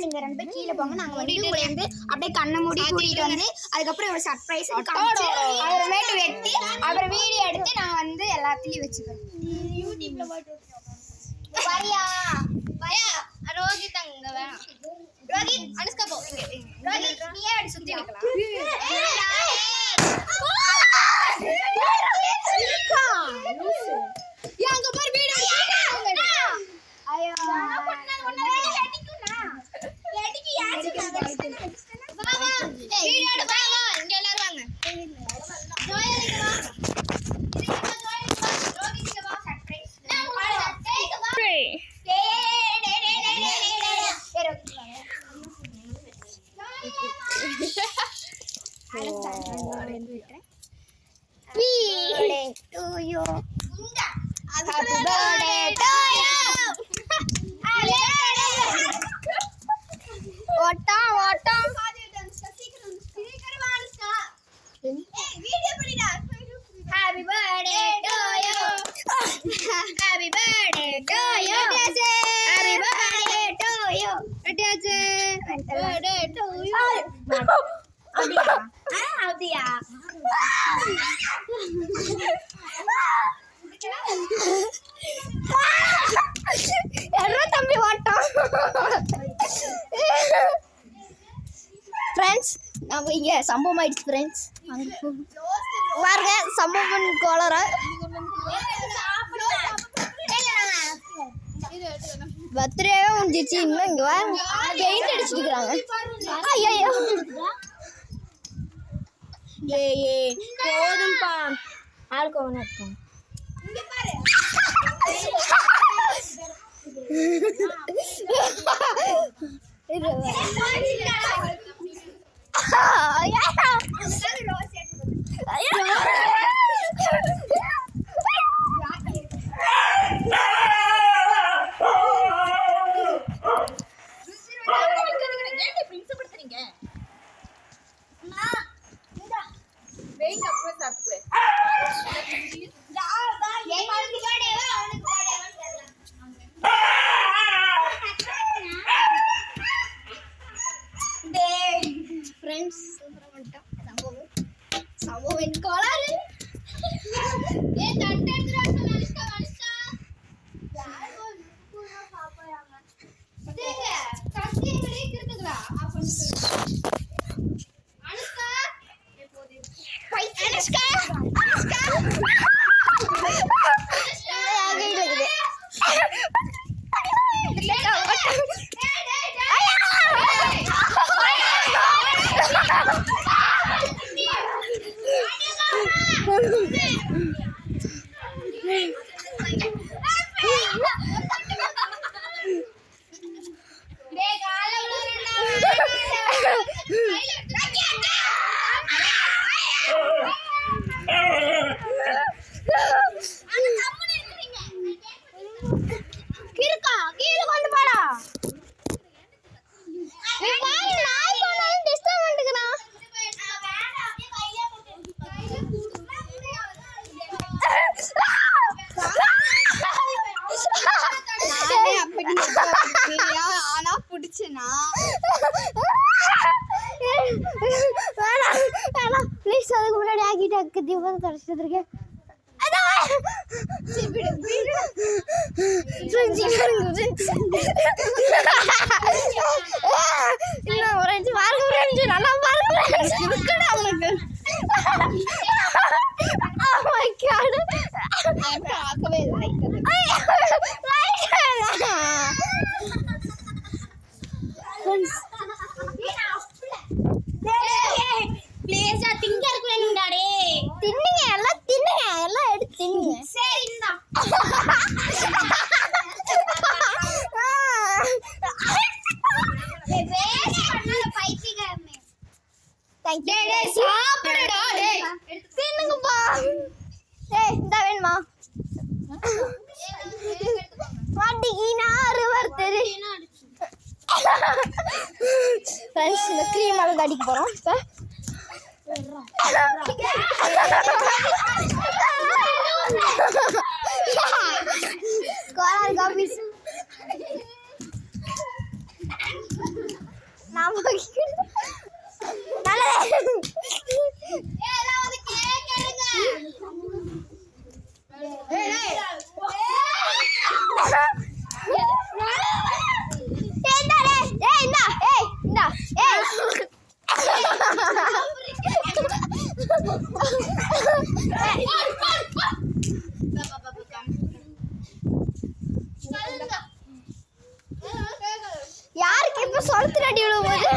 நீங்க ரெண்டு பேரும் கீழே போங்க, நாங்க வந்து அப்படியே கண்ணை மூடி கூட்டிட்டு வந்து அதுக்கப்புறம் ஒரு சர்ப்ரைஸ் அப்புறமேட்டு வெட்டி அப்புறம் வீடியோ எடுத்து நாங்க வந்து எல்லாத்துலயும் வச்சுக்கிறோம். யூடியூப்ல போட்டு வரியா வரியா ரோஹித் அங்க வேணாம். ரோஹித் அனுஷ்கா போ. ரோஹித் நீயே அடி சுத்தி நிக்கலாம். அங்க பாரு வீடியோ ஐயோ Happy birthday to you. Happy birthday to you. Happy birthday to you. Birthday to you. Abdiya. Erra thambi vaattam. Friends, நாம இங்க சம்பவம் ஆயிடுச்சு ஃப்ரெண்ட்ஸ். அங்க பாருங்க சம்பவம் கோலரா பர்த்டே முடிஞ்சிச்சு. இன்னும் இங்க பெயிண்ட் அடிச்சிருக்காங்க. ஐயோ போதும்பா ஆளுக்கு ஒன்று இருக்கும். ஃப்ரெண்ட்ஸ் சம்பவம் கோளாறு ப்ளீஸ் அதுக்கு முன்னாடி ஆக்கிட்டு தீபம் தொடச்சிட்டு இன்னும் ஒரு அஞ்சு பாருங்க நல்லா பாருங்க அவனுக்கு பார்க்கவே இல்லை. தின்னுங்க எல்லாம் தின்னுங்க எல்லாம் எடுத்து தின்னுங்க. சரிண்ணா தின்னுங்கப்பா. இந்த வேணுமா ஃப்ரெண்ட்ஸ் இந்த க்ரீம் அளவு அடிக்க போகிறோம். இப்போ கோலார் காபீஸ் நான் யாருக்கு இப்ப சொலுத்து நடி விழும்போது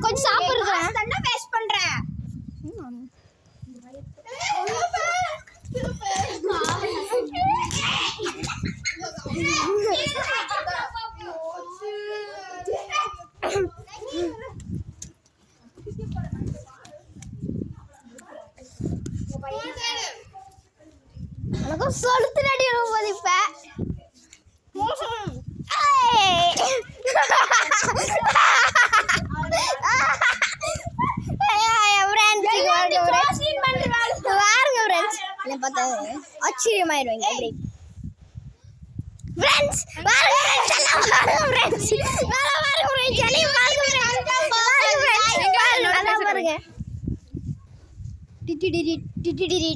கொஞ்சம் சாப்பிடுறேன் வேஸ்ட் பண்றேன் எனக்கும் சொலுத்து நடி விழும்போது இப்ப ஆச்சரியமாயிருவீங்க அப்படி ஃப்ரெண்ட்ஸ் பாருங்க ஃப்ரெண்ட்ஸ் நல்லா பாருங்க ஃப்ரெண்ட்ஸ் எல்லாம் பாருங்க ஃப்ரெண்ட்ஸ் நல்லா பாருங்க டிடிடிடி டிடிடிடி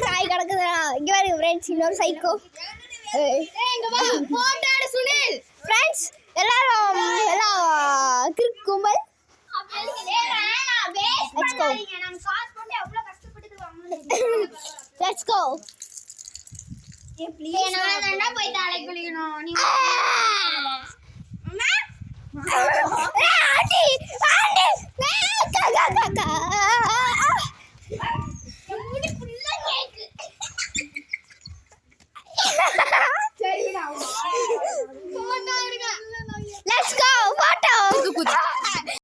காய் கிடக்குதா இங்க பாருங்க ஃப்ரெண்ட்ஸ் இன்னொரு சைக்கோ சுனில் ஃப்ரெண்ட்ஸ் எல்லாரும் எல்லாம் கிரிக் கும்பல் Let's go.